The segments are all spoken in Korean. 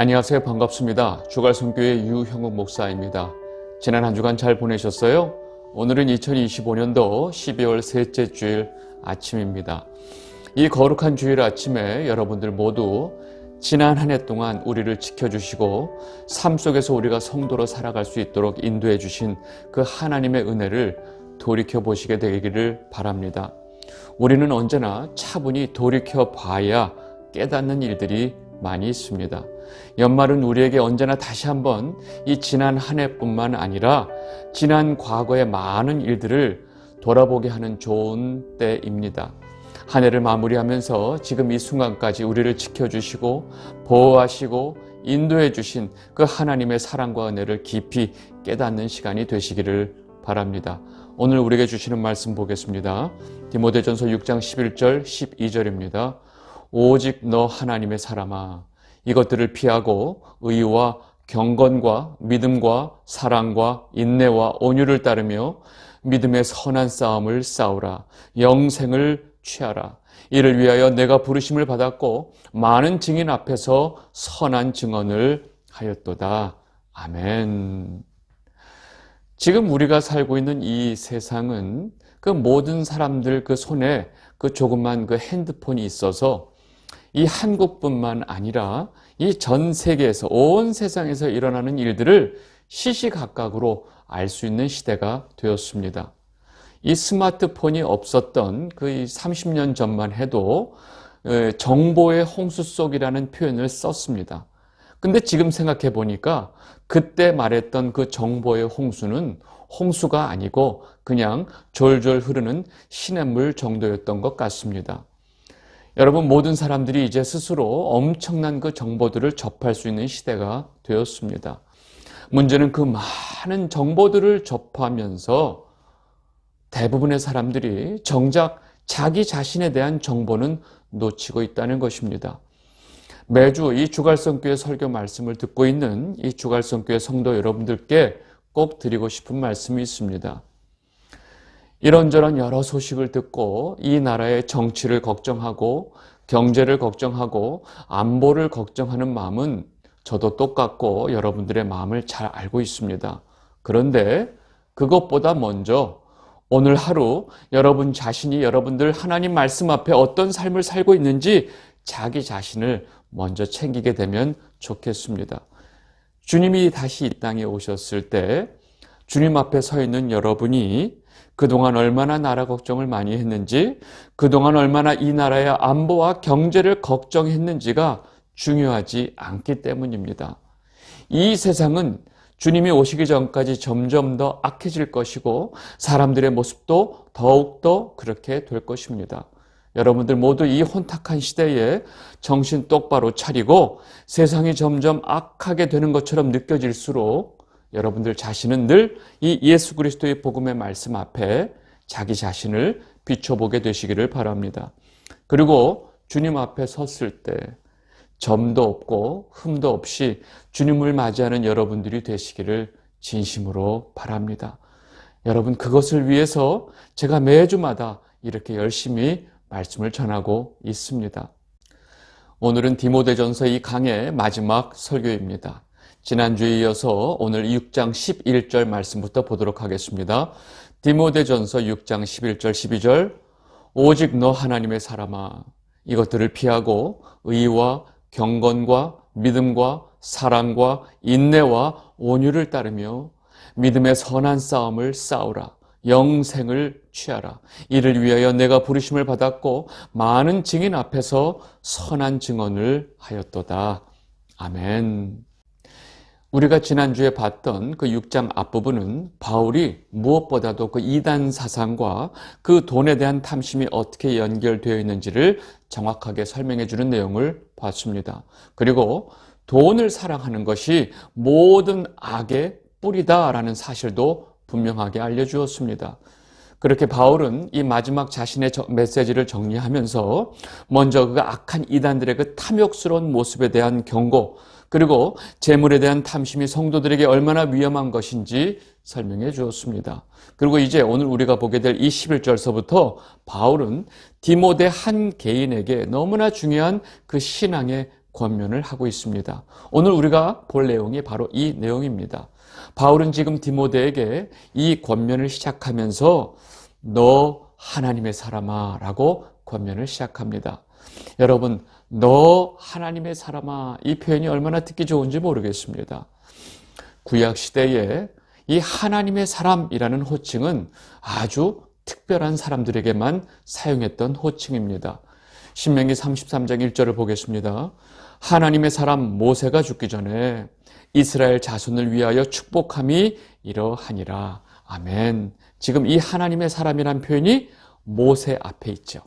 안녕하세요. 반갑습니다. 주갈성교회 유형욱 목사입니다. 지난 한 주간 잘 보내셨어요? 오늘은 2025년도 12월 셋째 주일 아침입니다. 이 거룩한 주일 아침에 여러분들 모두 지난 한 해 동안 우리를 지켜주시고 삶 속에서 우리가 성도로 살아갈 수 있도록 인도해 주신 그 하나님의 은혜를 돌이켜보시게 되기를 바랍니다. 우리는 언제나 차분히 돌이켜봐야 깨닫는 일들이 많이 있습니다. 연말은 우리에게 언제나 다시 한번 이 지난 한 해뿐만 아니라 지난 과거의 많은 일들을 돌아보게 하는 좋은 때입니다. 한 해를 마무리하면서 지금 이 순간까지 우리를 지켜주시고 보호하시고 인도해 주신 그 하나님의 사랑과 은혜를 깊이 깨닫는 시간이 되시기를 바랍니다. 오늘 우리에게 주시는 말씀 보겠습니다. 디모데전서 6장 11절 12절입니다. 오직 너 하나님의 사람아, 이것들을 피하고 의와 경건과 믿음과 사랑과 인내와 온유를 따르며 믿음의 선한 싸움을 싸우라. 영생을 취하라. 이를 위하여 내가 부르심을 받았고 많은 증인 앞에서 선한 증언을 하였도다. 아멘. 지금 우리가 살고 있는 이 세상은 그 모든 사람들 그 손에 그 조그만 그 핸드폰이 있어서 이 한국뿐만 아니라 이 전 세계에서 온 세상에서 일어나는 일들을 시시각각으로 알 수 있는 시대가 되었습니다. 이 스마트폰이 없었던 그 30년 전만 해도 정보의 홍수 속이라는 표현을 썼습니다. 근데 지금 생각해 보니까 그때 말했던 그 정보의 홍수는 홍수가 아니고 그냥 졸졸 흐르는 시냇물 정도였던 것 같습니다. 여러분, 모든 사람들이 이제 스스로 엄청난 그 정보들을 접할 수 있는 시대가 되었습니다. 문제는 그 많은 정보들을 접하면서 대부분의 사람들이 정작 자기 자신에 대한 정보는 놓치고 있다는 것입니다. 매주 이 주갈성교회 설교 말씀을 듣고 있는 이 주갈성교회 성도 여러분들께 꼭 드리고 싶은 말씀이 있습니다. 이런저런 여러 소식을 듣고 이 나라의 정치를 걱정하고 경제를 걱정하고 안보를 걱정하는 마음은 저도 똑같고 여러분들의 마음을 잘 알고 있습니다. 그런데 그것보다 먼저 오늘 하루 여러분 자신이 여러분들 하나님 말씀 앞에 어떤 삶을 살고 있는지 자기 자신을 먼저 챙기게 되면 좋겠습니다. 주님이 다시 이 땅에 오셨을 때 주님 앞에 서 있는 여러분이 그동안 얼마나 나라 걱정을 많이 했는지, 그동안 얼마나 이 나라의 안보와 경제를 걱정했는지가 중요하지 않기 때문입니다. 이 세상은 주님이 오시기 전까지 점점 더 악해질 것이고 사람들의 모습도 더욱더 그렇게 될 것입니다. 여러분들 모두 이 혼탁한 시대에 정신 똑바로 차리고 세상이 점점 악하게 되는 것처럼 느껴질수록 여러분들 자신은 늘 이 예수 그리스도의 복음의 말씀 앞에 자기 자신을 비춰보게 되시기를 바랍니다. 그리고 주님 앞에 섰을 때 점도 없고 흠도 없이 주님을 맞이하는 여러분들이 되시기를 진심으로 바랍니다. 여러분, 그것을 위해서 제가 매주마다 이렇게 열심히 말씀을 전하고 있습니다. 오늘은 디모데전서 이 강의 마지막 설교입니다. 지난주에 이어서 오늘 6장 11절 말씀부터 보도록 하겠습니다. 디모데전서 6장 11절 12절 오직 너 하나님의 사람아, 이것들을 피하고 의와 경건과 믿음과 사랑과 인내와 온유를 따르며 믿음의 선한 싸움을 싸우라. 영생을 취하라. 이를 위하여 내가 부르심을 받았고 많은 증인 앞에서 선한 증언을 하였도다. 아멘. 우리가 지난주에 봤던 그 6장 앞부분은 바울이 무엇보다도 그 이단 사상과 그 돈에 대한 탐심이 어떻게 연결되어 있는지를 정확하게 설명해 주는 내용을 봤습니다. 그리고 돈을 사랑하는 것이 모든 악의 뿌리다라는 사실도 분명하게 알려주었습니다. 그렇게 바울은 이 마지막 자신의 메시지를 정리하면서 먼저 그 악한 이단들의 그 탐욕스러운 모습에 대한 경고, 그리고 재물에 대한 탐심이 성도들에게 얼마나 위험한 것인지 설명해 주었습니다. 그리고 이제 오늘 우리가 보게 될 이 11절서부터 바울은 디모데 한 개인에게 너무나 중요한 그 신앙의 권면을 하고 있습니다. 오늘 우리가 볼 내용이 바로 이 내용입니다. 바울은 지금 디모데에게 이 권면을 시작하면서 너 하나님의 사람아 라고 권면을 시작합니다. 여러분, 너 하나님의 사람아, 이 표현이 얼마나 듣기 좋은지 모르겠습니다. 구약시대에 이 하나님의 사람이라는 호칭은 아주 특별한 사람들에게만 사용했던 호칭입니다. 신명기 33장 1절을 보겠습니다. 하나님의 사람 모세가 죽기 전에 이스라엘 자손을 위하여 축복함이 이러하니라. 아멘. 지금 이 하나님의 사람이란 표현이 모세 앞에 있죠.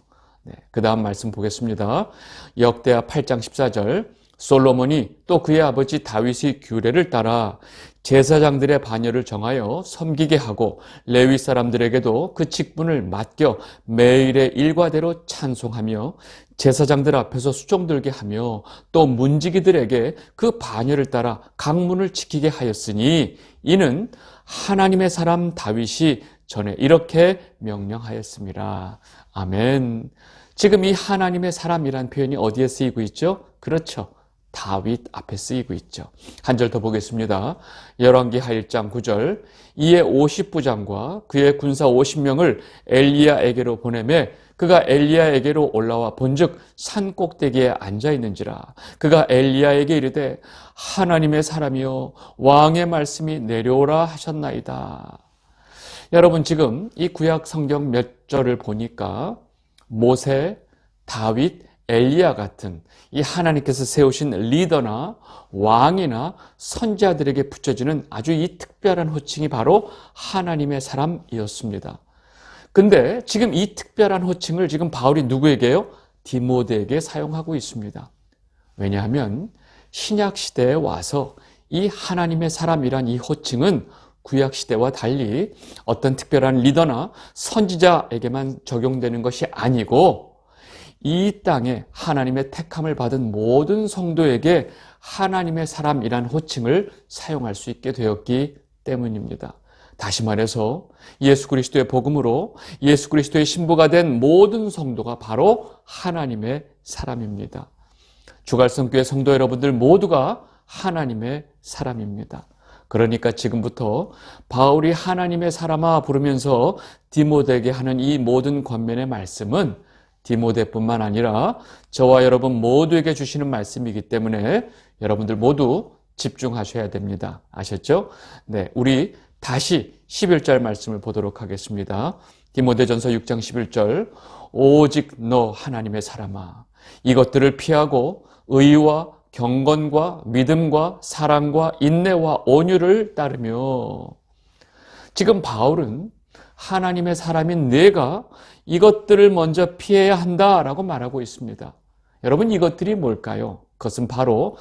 네, 그 다음 말씀 보겠습니다. 역대하 8장 14절 솔로몬이 또 그의 아버지 다윗의 규례를 따라 제사장들의 반열을 정하여 섬기게 하고 레위 사람들에게도 그 직분을 맡겨 매일의 일과대로 찬송하며 제사장들 앞에서 수종 들게 하며 또 문지기들에게 그 반열을 따라 강문을 지키게 하였으니 이는 하나님의 사람 다윗이 전에 이렇게 명령하였습니다. 아멘. 지금 이 하나님의 사람이란 표현이 어디에 쓰이고 있죠? 그렇죠. 다윗 앞에 쓰이고 있죠. 한 절 더 보겠습니다. 열왕기하 1장 9절 이에 50부장과 그의 군사 50명을 엘리야에게로 보내매 그가 엘리야에게로 올라와 본즉 산 꼭대기에 앉아 있는지라. 그가 엘리야에게 이르되 하나님의 사람이여 왕의 말씀이 내려오라 하셨나이다. 여러분, 지금 이 구약 성경 몇 절을 보니까 모세, 다윗, 엘리야 같은 이 하나님께서 세우신 리더나 왕이나 선지자들에게 붙여지는 아주 이 특별한 호칭이 바로 하나님의 사람이었습니다. 근데 지금 이 특별한 호칭을 지금 바울이 누구에게요? 디모데에게 사용하고 있습니다. 왜냐하면 신약 시대에 와서 이 하나님의 사람이란 이 호칭은 구약 시대와 달리 어떤 특별한 리더나 선지자에게만 적용되는 것이 아니고 이 땅에 하나님의 택함을 받은 모든 성도에게 하나님의 사람이란 호칭을 사용할 수 있게 되었기 때문입니다. 다시 말해서 예수 그리스도의 복음으로 예수 그리스도의 신부가 된 모든 성도가 바로 하나님의 사람입니다. 주갈성교회 성도 여러분들 모두가 하나님의 사람입니다. 그러니까 지금부터 바울이 하나님의 사람아 부르면서 디모데에게 하는 이 모든 권면의 말씀은 디모데뿐만 아니라 저와 여러분 모두에게 주시는 말씀이기 때문에 여러분들 모두 집중하셔야 됩니다. 아셨죠? 네, 우리 다시 11절 말씀을 보도록 하겠습니다. 디모데전서 6장 11절 오직 너 하나님의 사람아 이것들을 피하고 의와 경건과 믿음과 사랑과 인내와 온유를 따르며. 지금 바울은 하나님의 사람인 내가 이것들을 먼저 피해야 한다라고 말하고 있습니다. 여러분, 이것들이 뭘까요? 그것은 바로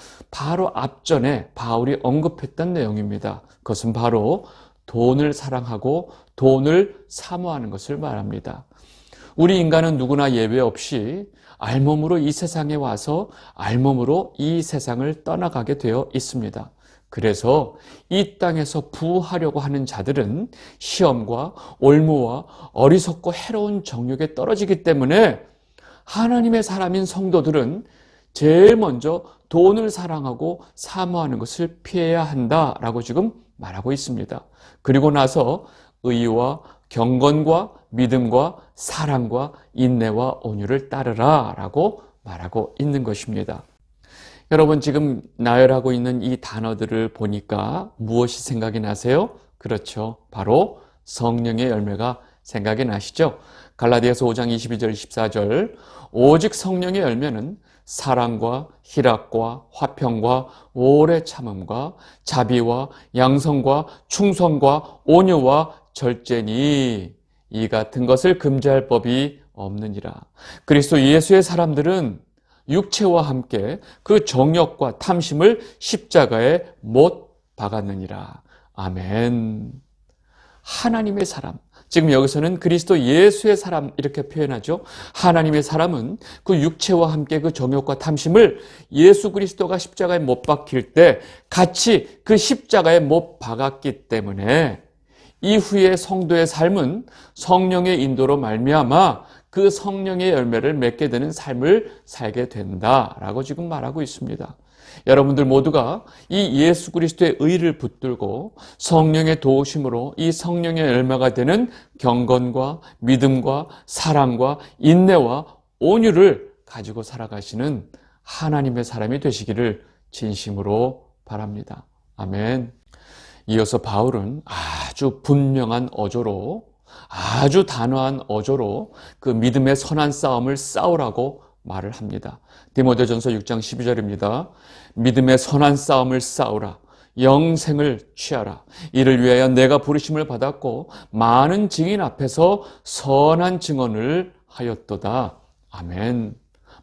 앞전에 바울이 언급했던 내용입니다. 그것은 바로 돈을 사랑하고 돈을 사모하는 것을 말합니다. 우리 인간은 누구나 예외 없이 알몸으로 이 세상에 와서 알몸으로 이 세상을 떠나가게 되어 있습니다. 그래서 이 땅에서 부하려고 하는 자들은 시험과 올무와 어리석고 해로운 정욕에 떨어지기 때문에 하나님의 사람인 성도들은 제일 먼저 돈을 사랑하고 사모하는 것을 피해야 한다라고 지금 말하고 있습니다. 그리고 나서 의와 경건과 믿음과 사랑과 인내와 온유를 따르라 라고 말하고 있는 것입니다. 여러분, 지금 나열하고 있는 이 단어들을 보니까 무엇이 생각이 나세요? 그렇죠. 바로 성령의 열매가 생각이 나시죠? 갈라디아서 5장 22절 24절 오직 성령의 열매는 사랑과 희락과 화평과 오래 참음과 자비와 양성과 충성과 온유와 절제니 이 같은 것을 금지할 법이 없느니라. 그리스도 예수의 사람들은 육체와 함께 그 정욕과 탐심을 십자가에 못 박았느니라. 아멘. 하나님의 사람, 지금 여기서는 그리스도 예수의 사람 이렇게 표현하죠. 하나님의 사람은 그 육체와 함께 그 정욕과 탐심을 예수 그리스도가 십자가에 못 박힐 때 같이 그 십자가에 못 박았기 때문에 이후의 성도의 삶은 성령의 인도로 말미암아 그 성령의 열매를 맺게 되는 삶을 살게 된다라고 지금 말하고 있습니다. 여러분들 모두가 이 예수 그리스도의 의를 붙들고 성령의 도우심으로 이 성령의 열매가 되는 경건과 믿음과 사랑과 인내와 온유를 가지고 살아가시는 하나님의 사람이 되시기를 진심으로 바랍니다. 아멘. 이어서 바울은 아주 분명한 어조로, 아주 단호한 어조로 그 믿음의 선한 싸움을 싸우라고 말을 합니다. 디모데전서 6장 12절입니다. 믿음의 선한 싸움을 싸우라. 영생을 취하라. 이를 위하여 내가 부르심을 받았고 많은 증인 앞에서 선한 증언을 하였도다. 아멘.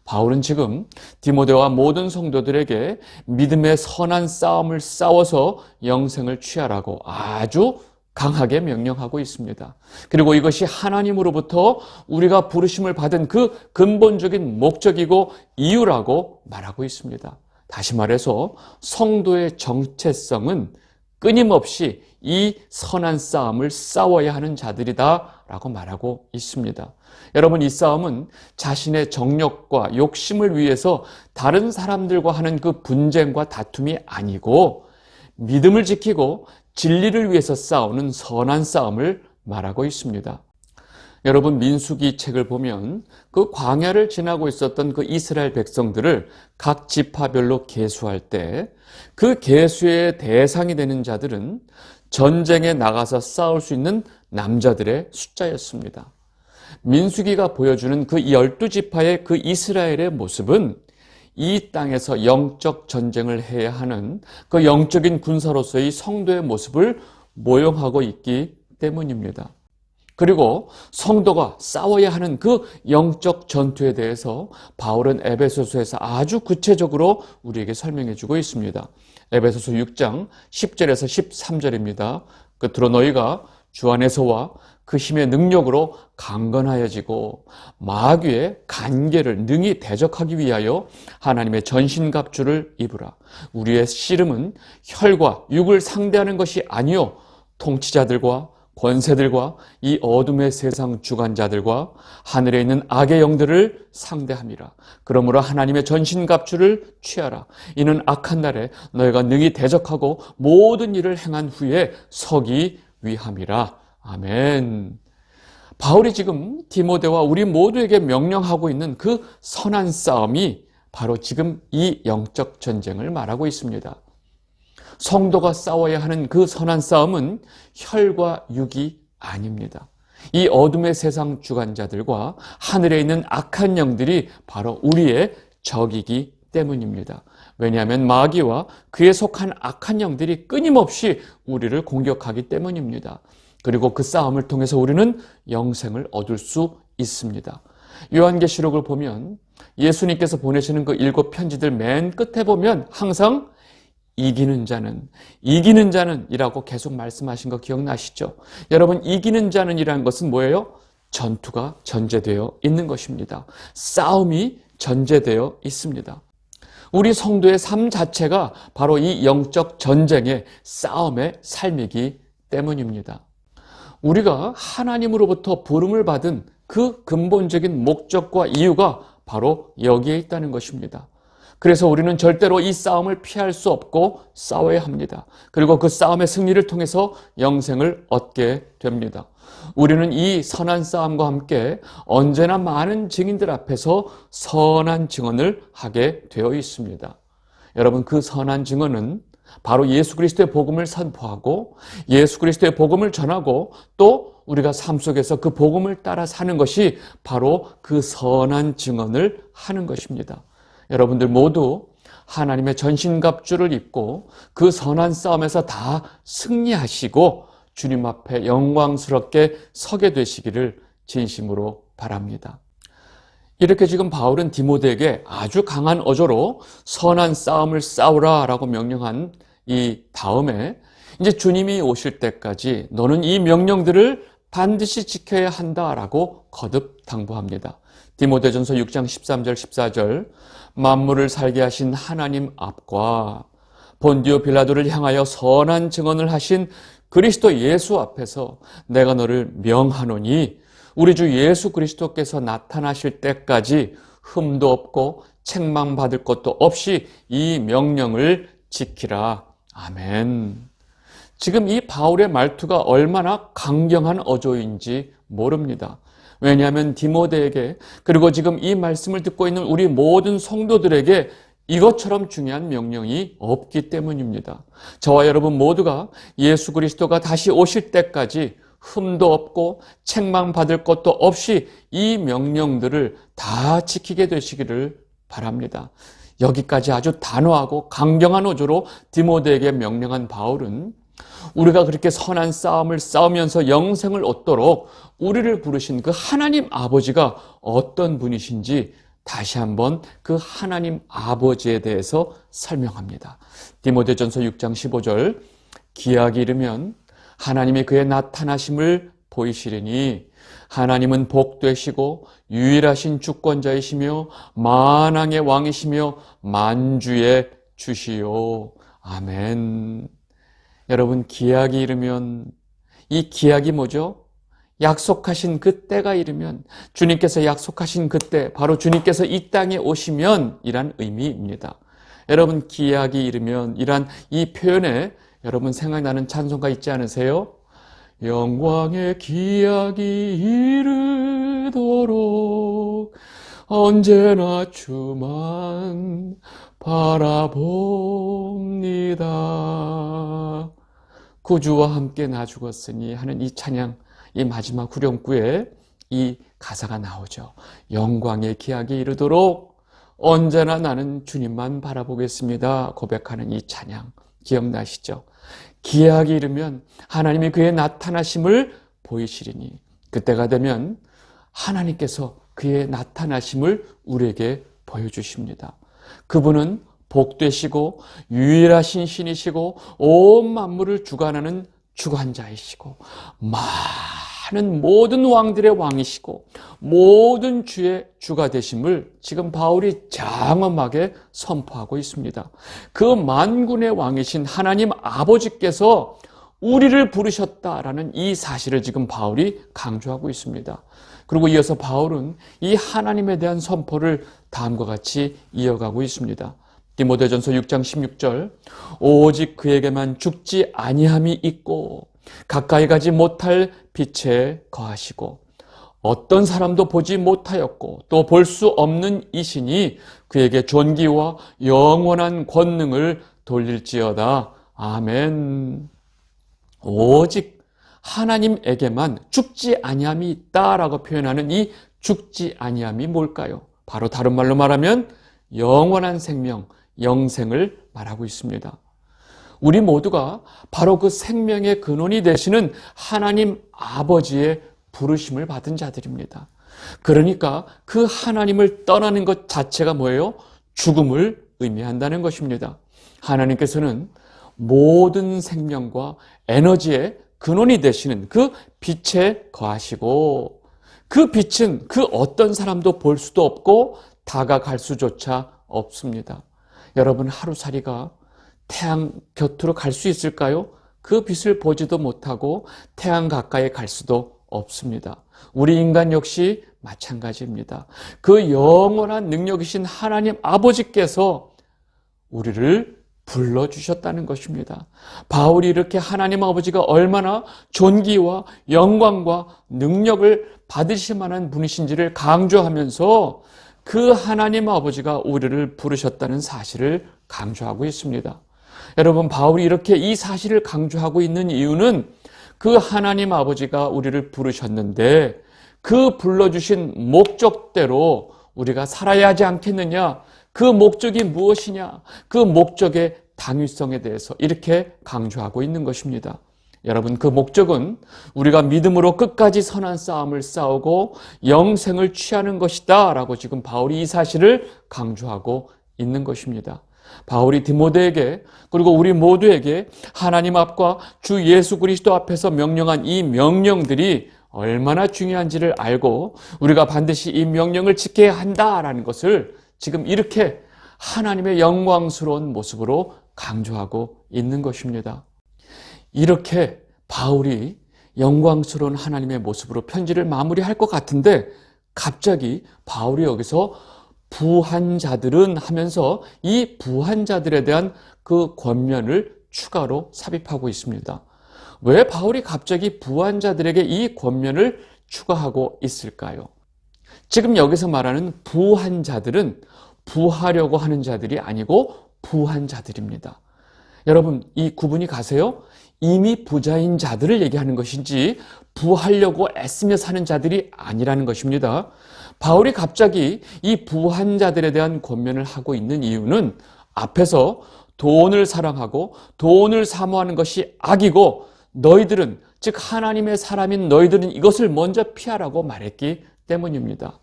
바울은 지금 디모데와 모든 성도들에게 믿음의 선한 싸움을 싸워서 영생을 취하라고 아주 강하게 명령하고 있습니다. 그리고 이것이 하나님으로부터 우리가 부르심을 받은 그 근본적인 목적이고 이유라고 말하고 있습니다. 다시 말해서 성도의 정체성은 끊임없이 이 선한 싸움을 싸워야 하는 자들이다 라고 말하고 있습니다. 여러분, 이 싸움은 자신의 정욕과 욕심을 위해서 다른 사람들과 하는 그 분쟁과 다툼이 아니고 믿음을 지키고 진리를 위해서 싸우는 선한 싸움을 말하고 있습니다. 여러분, 민수기 책을 보면 그 광야를 지나고 있었던 그 이스라엘 백성들을 각 지파별로 계수할 때 그 계수의 대상이 되는 자들은 전쟁에 나가서 싸울 수 있는 남자들의 숫자였습니다. 민수기가 보여주는 그 12지파의 그 이스라엘의 모습은 이 땅에서 영적 전쟁을 해야 하는 그 영적인 군사로서의 성도의 모습을 모형하고 있기 때문입니다. 그리고 성도가 싸워야 하는 그 영적 전투에 대해서 바울은 에베소서에서 아주 구체적으로 우리에게 설명해 주고 있습니다. 에베소서 6장 10절에서 13절입니다. 끝으로 너희가 주 안에서와 그 힘의 능력으로 강건하여지고 마귀의 간계를 능히 대적하기 위하여 하나님의 전신갑주를 입으라. 우리의 씨름은 혈과 육을 상대하는 것이 아니요 통치자들과 권세들과 이 어둠의 세상 주관자들과 하늘에 있는 악의 영들을 상대함이라. 그러므로 하나님의 전신갑주를 취하라. 이는 악한 날에 너희가 능히 대적하고 모든 일을 행한 후에 서기 위함이라. 아멘. 바울이 지금 디모데와 우리 모두에게 명령하고 있는 그 선한 싸움이 바로 지금 이 영적 전쟁을 말하고 있습니다. 성도가 싸워야 하는 그 선한 싸움은 혈과 육이 아닙니다. 이 어둠의 세상 주관자들과 하늘에 있는 악한 영들이 바로 우리의 적이기 때문입니다. 왜냐하면 마귀와 그에 속한 악한 영들이 끊임없이 우리를 공격하기 때문입니다. 그리고 그 싸움을 통해서 우리는 영생을 얻을 수 있습니다. 요한계시록을 보면 예수님께서 보내시는 그 7 편지들 맨 끝에 보면 항상 이기는 자는 이라고 계속 말씀하신 거 기억나시죠? 여러분, 이기는 자는 이라는 것은 뭐예요? 전투가 전제되어 있는 것입니다. 싸움이 전제되어 있습니다. 우리 성도의 삶 자체가 바로 이 영적 전쟁의 싸움의 삶이기 때문입니다. 우리가 하나님으로부터 부름을 받은 그 근본적인 목적과 이유가 바로 여기에 있다는 것입니다. 그래서 우리는 절대로 이 싸움을 피할 수 없고 싸워야 합니다. 그리고 그 싸움의 승리를 통해서 영생을 얻게 됩니다. 우리는 이 선한 싸움과 함께 언제나 많은 증인들 앞에서 선한 증언을 하게 되어 있습니다. 여러분, 그 선한 증언은 바로 예수 그리스도의 복음을 선포하고 예수 그리스도의 복음을 전하고 또 우리가 삶 속에서 그 복음을 따라 사는 것이 바로 그 선한 증언을 하는 것입니다. 여러분들 모두 하나님의 전신갑주를 입고 그 선한 싸움에서 다 승리하시고 주님 앞에 영광스럽게 서게 되시기를 진심으로 바랍니다. 이렇게 지금 바울은 디모데에게 아주 강한 어조로 선한 싸움을 싸우라 라고 명령한 이 다음에 이제 주님이 오실 때까지 너는 이 명령들을 반드시 지켜야 한다라고 거듭 당부합니다. 디모데전서 6장 13절 14절 만물을 살게 하신 하나님 앞과 본디오 빌라도를 향하여 선한 증언을 하신 그리스도 예수 앞에서 내가 너를 명하노니 우리 주 예수 그리스도께서 나타나실 때까지 흠도 없고 책망받을 것도 없이 이 명령을 지키라. 아멘. 지금 이 바울의 말투가 얼마나 강경한 어조인지 모릅니다. 왜냐하면 디모데에게, 그리고 지금 이 말씀을 듣고 있는 우리 모든 성도들에게 이것처럼 중요한 명령이 없기 때문입니다. 저와 여러분 모두가 예수 그리스도가 다시 오실 때까지 흠도 없고 책망받을 것도 없이 이 명령들을 다 지키게 되시기를 바랍니다. 여기까지 아주 단호하고 강경한 어조로 디모데에게 명령한 바울은 우리가 그렇게 선한 싸움을 싸우면서 영생을 얻도록 우리를 부르신 그 하나님 아버지가 어떤 분이신지 다시 한번 그 하나님 아버지에 대해서 설명합니다. 디모데전서 6장 15절, 기약이 이르면 하나님이 그의 나타나심을 보이시리니 하나님은 복되시고 유일하신 주권자이시며 만왕의 왕이시며 만주의 주시요. 아멘. 여러분, 기약이 이르면, 이 기약이 뭐죠? 약속하신 그 때가 이르면, 주님께서 약속하신 그때, 바로 주님께서 이 땅에 오시면 이란 의미입니다. 여러분, 기약이 이르면 이란 이 표현에 여러분 생각나는 찬송가 있지 않으세요? 영광의 기약이 이르도록 언제나 주만 바라봅니다. 구주와 함께 나 죽었으니 하는 이 찬양, 이 마지막 후렴구에 이 가사가 나오죠. 영광의 기약이 이르도록 언제나 나는 주님만 바라보겠습니다. 고백하는 이 찬양 기억나시죠? 기약이 이르면 하나님이 그의 나타나심을 보이시리니, 그때가 되면 하나님께서 그의 나타나심을 우리에게 보여주십니다. 그분은 복되시고 유일하신 신이시고 온 만물을 주관하는 주관자이시고 많은 모든 왕들의 왕이시고 모든 주의 주가 되심을 지금 바울이 장엄하게 선포하고 있습니다. 그 만군의 왕이신 하나님 아버지께서 우리를 부르셨다라는 이 사실을 지금 바울이 강조하고 있습니다. 그리고 이어서 바울은 이 하나님에 대한 선포를 다음과 같이 이어가고 있습니다. 디모데전서 6장 16절, 오직 그에게만 죽지 아니함이 있고 가까이 가지 못할 빛에 거하시고 어떤 사람도 보지 못하였고 또 볼 수 없는 이신이 그에게 존귀와 영원한 권능을 돌릴지어다. 아멘. 오직 하나님에게만 죽지 아니함이 있다라고 표현하는 이 죽지 아니함이 뭘까요? 바로 다른 말로 말하면 영원한 생명, 영생을 말하고 있습니다. 우리 모두가 바로 그 생명의 근원이 되시는 하나님 아버지의 부르심을 받은 자들입니다. 그러니까 그 하나님을 떠나는 것 자체가 뭐예요? 죽음을 의미한다는 것입니다. 하나님께서는 모든 생명과 에너지의 근원이 되시는 그 빛에 거하시고 그 빛은 그 어떤 사람도 볼 수도 없고 다가갈 수조차 없습니다. 여러분, 하루살이가 태양 곁으로 갈 수 있을까요? 그 빛을 보지도 못하고 태양 가까이 갈 수도 없습니다. 우리 인간 역시 마찬가지입니다. 그 영원한 능력이신 하나님 아버지께서 우리를 불러주셨다는 것입니다. 바울이 이렇게 하나님 아버지가 얼마나 존귀와 영광과 능력을 받으실 만한 분이신지를 강조하면서 그 하나님 아버지가 우리를 부르셨다는 사실을 강조하고 있습니다. 여러분, 바울이 이렇게 이 사실을 강조하고 있는 이유는 그 하나님 아버지가 우리를 부르셨는데 그 불러주신 목적대로 우리가 살아야 하지 않겠느냐? 그 목적이 무엇이냐? 그 목적의 당위성에 대해서 이렇게 강조하고 있는 것입니다. 여러분, 그 목적은 우리가 믿음으로 끝까지 선한 싸움을 싸우고 영생을 취하는 것이다 라고 지금 바울이 이 사실을 강조하고 있는 것입니다. 바울이 디모데에게 그리고 우리 모두에게 하나님 앞과 주 예수 그리스도 앞에서 명령한 이 명령들이 얼마나 중요한지를 알고 우리가 반드시 이 명령을 지켜야 한다라는 것을 지금 이렇게 하나님의 영광스러운 모습으로 강조하고 있는 것입니다. 이렇게 바울이 영광스러운 하나님의 모습으로 편지를 마무리할 것 같은데 갑자기 바울이 여기서 부한 자들은 하면서 이 부한 자들에 대한 그 권면을 추가로 삽입하고 있습니다. 왜 바울이 갑자기 부한 자들에게 이 권면을 추가하고 있을까요? 지금 여기서 말하는 부한 자들은 부하려고 하는 자들이 아니고 부한 자들입니다. 여러분, 이 구분이 가세요? 이미 부자인 자들을 얘기하는 것인지 부하려고 애쓰며 사는 자들이 아니라는 것입니다. 바울이 갑자기 이 부한 자들에 대한 권면을 하고 있는 이유는 앞에서 돈을 사랑하고 돈을 사모하는 것이 악이고 너희들은, 즉 하나님의 사람인 너희들은 이것을 먼저 피하라고 말했기 때문입니다.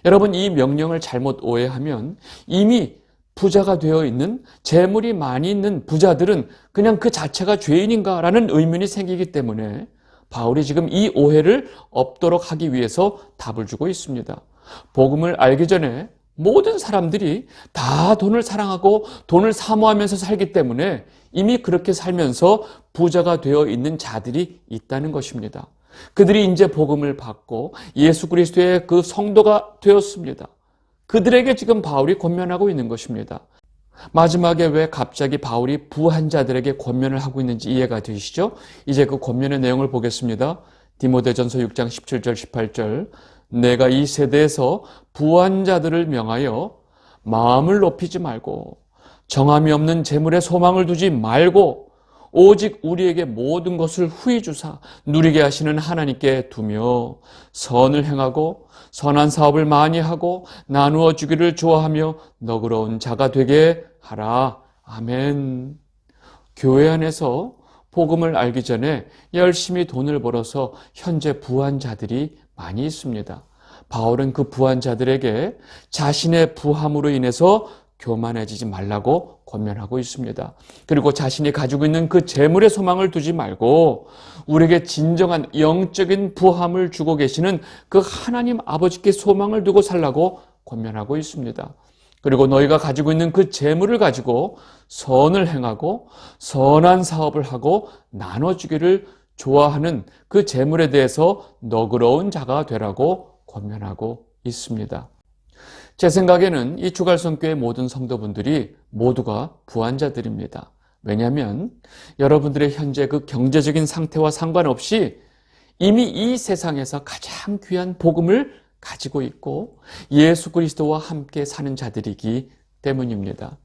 여러분, 이 명령을 잘못 오해하면 이미 부자가 되어 있는, 재물이 많이 있는 부자들은 그냥 그 자체가 죄인인가라는 의문이 생기기 때문에 바울이 지금 이 오해를 없도록 하기 위해서 답을 주고 있습니다. 복음을 알기 전에 모든 사람들이 다 돈을 사랑하고 돈을 사모하면서 살기 때문에 이미 그렇게 살면서 부자가 되어 있는 자들이 있다는 것입니다. 그들이 이제 복음을 받고 예수 그리스도의 그 성도가 되었습니다. 그들에게 지금 바울이 권면하고 있는 것입니다. 마지막에 왜 갑자기 바울이 부한 자들에게 권면을 하고 있는지 이해가 되시죠? 이제 그 권면의 내용을 보겠습니다. 디모데전서 6장 17절 18절 내가 이 세대에서 부한 자들을 명하여 마음을 높이지 말고 정함이 없는 재물에 소망을 두지 말고 오직 우리에게 모든 것을 후히 주사 누리게 하시는 하나님께 두며 선을 행하고 선한 사업을 많이 하고 나누어 주기를 좋아하며 너그러운 자가 되게 하라. 아멘. 교회 안에서 복음을 알기 전에 열심히 돈을 벌어서 현재 부한 자들이 많이 있습니다. 바울은 그 부한 자들에게 자신의 부함으로 인해서 교만해지지 말라고 권면하고 있습니다. 그리고 자신이 가지고 있는 그 재물의 소망을 두지 말고 우리에게 진정한 영적인 부함을 주고 계시는 그 하나님 아버지께 소망을 두고 살라고 권면하고 있습니다. 그리고 너희가 가지고 있는 그 재물을 가지고 선을 행하고 선한 사업을 하고 나눠주기를 좋아하는 그 재물에 대해서 너그러운 자가 되라고 권면하고 있습니다. 제 생각에는 이 주갈성교회 모든 성도분들이 모두가 부한 자들입니다. 왜냐하면 여러분들의 현재 그 경제적인 상태와 상관없이 이미 이 세상에서 가장 귀한 복음을 가지고 있고 예수 그리스도와 함께 사는 자들이기 때문입니다.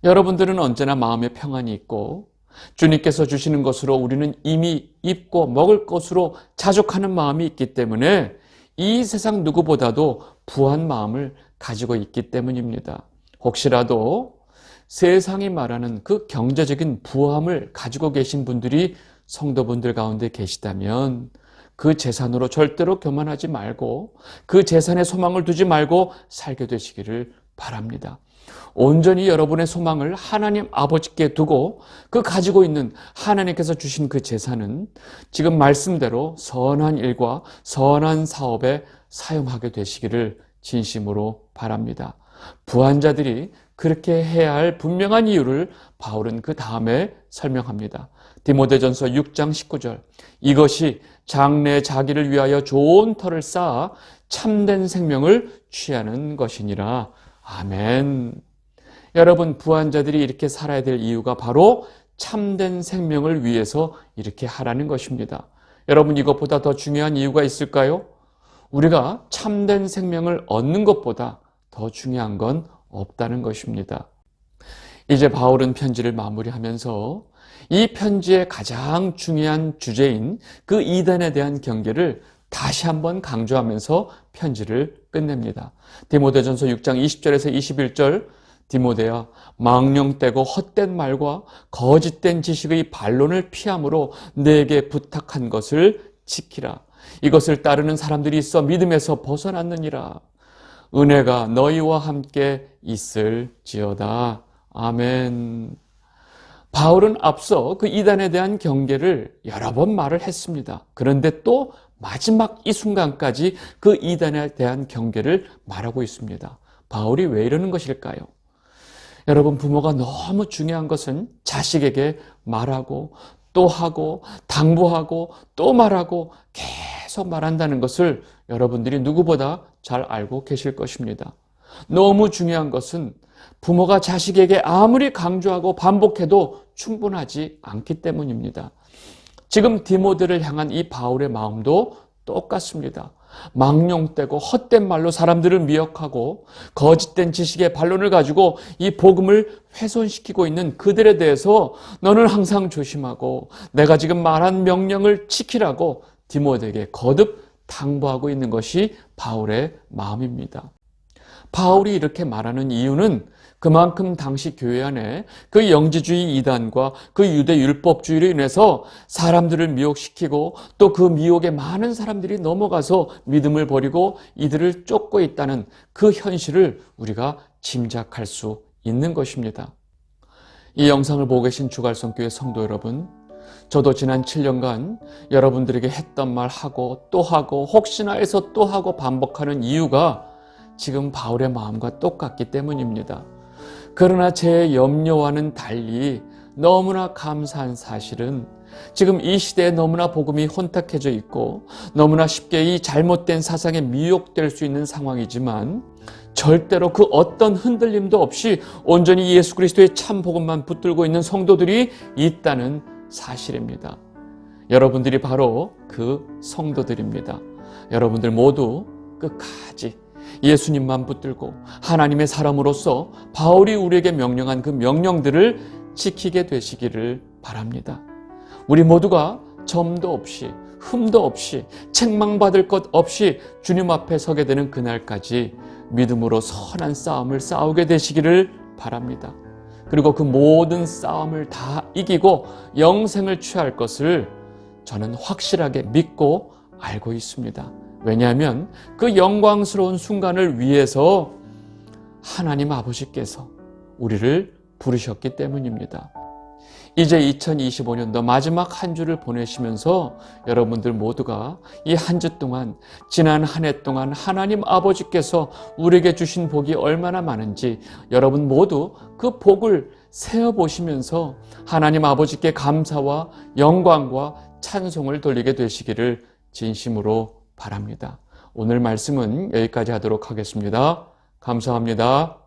여러분들은 언제나 마음에 평안이 있고 주님께서 주시는 것으로 우리는 이미 입고 먹을 것으로 자족하는 마음이 있기 때문에 이 세상 누구보다도 부한 마음을 가지고 있기 때문입니다. 혹시라도 세상이 말하는 그 경제적인 부함을 가지고 계신 분들이 성도분들 가운데 계시다면 그 재산으로 절대로 교만하지 말고 그 재산에 소망을 두지 말고 살게 되시기를 바랍니다. 온전히 여러분의 소망을 하나님 아버지께 두고 그 가지고 있는 하나님께서 주신 그 재산은 지금 말씀대로 선한 일과 선한 사업에 사용하게 되시기를 진심으로 바랍니다. 부한 자들이 그렇게 해야 할 분명한 이유를 바울은 그 다음에 설명합니다. 디모데전서 6장 19절 이것이 장래 자기를 위하여 좋은 터를 쌓아 참된 생명을 취하는 것이니라. 아멘. 여러분, 부한 자들이 이렇게 살아야 될 이유가 바로 참된 생명을 위해서 이렇게 하라는 것입니다. 여러분, 이것보다 더 중요한 이유가 있을까요? 우리가 참된 생명을 얻는 것보다 더 중요한 건 없다는 것입니다. 이제 바울은 편지를 마무리하면서 이 편지의 가장 중요한 주제인 그 이단에 대한 경계를 다시 한번 강조하면서 편지를 끝냅니다. 디모데전서 6장 20절에서 21절 디모데야 망령되고 헛된 말과 거짓된 지식의 반론을 피함으로 내게 부탁한 것을 지키라. 이것을 따르는 사람들이 있어 믿음에서 벗어났느니라. 은혜가 너희와 함께 있을지어다. 아멘. 바울은 앞서 그 이단에 대한 경계를 여러 번 말을 했습니다. 그런데 또 마지막 이 순간까지 그 이단에 대한 경계를 말하고 있습니다. 바울이 왜 이러는 것일까요? 여러분, 부모가 너무 중요한 것은 자식에게 말하고 또 하고 당부하고 또 말하고 계속 말한다는 것을 여러분들이 누구보다 잘 알고 계실 것입니다. 너무 중요한 것은 부모가 자식에게 아무리 강조하고 반복해도 충분하지 않기 때문입니다. 지금 디모데를 향한 이 바울의 마음도 똑같습니다. 망령되고 헛된 말로 사람들을 미혹하고 거짓된 지식의 반론을 가지고 이 복음을 훼손시키고 있는 그들에 대해서 너는 항상 조심하고 내가 지금 말한 명령을 지키라고 디모데에게 거듭 당부하고 있는 것이 바울의 마음입니다. 바울이 이렇게 말하는 이유는 그만큼 당시 교회 안에 그 영지주의 이단과 그 유대 율법주의로 인해서 사람들을 미혹시키고 또 그 미혹에 많은 사람들이 넘어가서 믿음을 버리고 이들을 쫓고 있다는 그 현실을 우리가 짐작할 수 있는 것입니다. 이 영상을 보고 계신 주갈성교회 성도 여러분, 저도 지난 7년간 여러분들에게 했던 말 하고 또 하고 혹시나 해서 또 하고 반복하는 이유가 지금 바울의 마음과 똑같기 때문입니다. 그러나 제 염려와는 달리 너무나 감사한 사실은 지금 이 시대에 너무나 복음이 혼탁해져 있고 너무나 쉽게 이 잘못된 사상에 미혹될 수 있는 상황이지만 절대로 그 어떤 흔들림도 없이 온전히 예수 그리스도의 참 복음만 붙들고 있는 성도들이 있다는 사실입니다. 여러분들이 바로 그 성도들입니다. 여러분들 모두 끝까지 예수님만 붙들고 하나님의 사람으로서 바울이 우리에게 명령한 그 명령들을 지키게 되시기를 바랍니다. 우리 모두가 점도 없이 흠도 없이 책망받을 것 없이 주님 앞에 서게 되는 그날까지 믿음으로 선한 싸움을 싸우게 되시기를 바랍니다. 그리고 그 모든 싸움을 다 이기고 영생을 취할 것을 저는 확실하게 믿고 알고 있습니다. 왜냐하면 그 영광스러운 순간을 위해서 하나님 아버지께서 우리를 부르셨기 때문입니다. 이제 2025년도 마지막 한 주를 보내시면서 여러분들 모두가 이 한 주 동안 지난 한 해 동안 하나님 아버지께서 우리에게 주신 복이 얼마나 많은지 여러분 모두 그 복을 세어보시면서 하나님 아버지께 감사와 영광과 찬송을 돌리게 되시기를 진심으로 바랍니다. 오늘 말씀은 여기까지 하도록 하겠습니다. 감사합니다.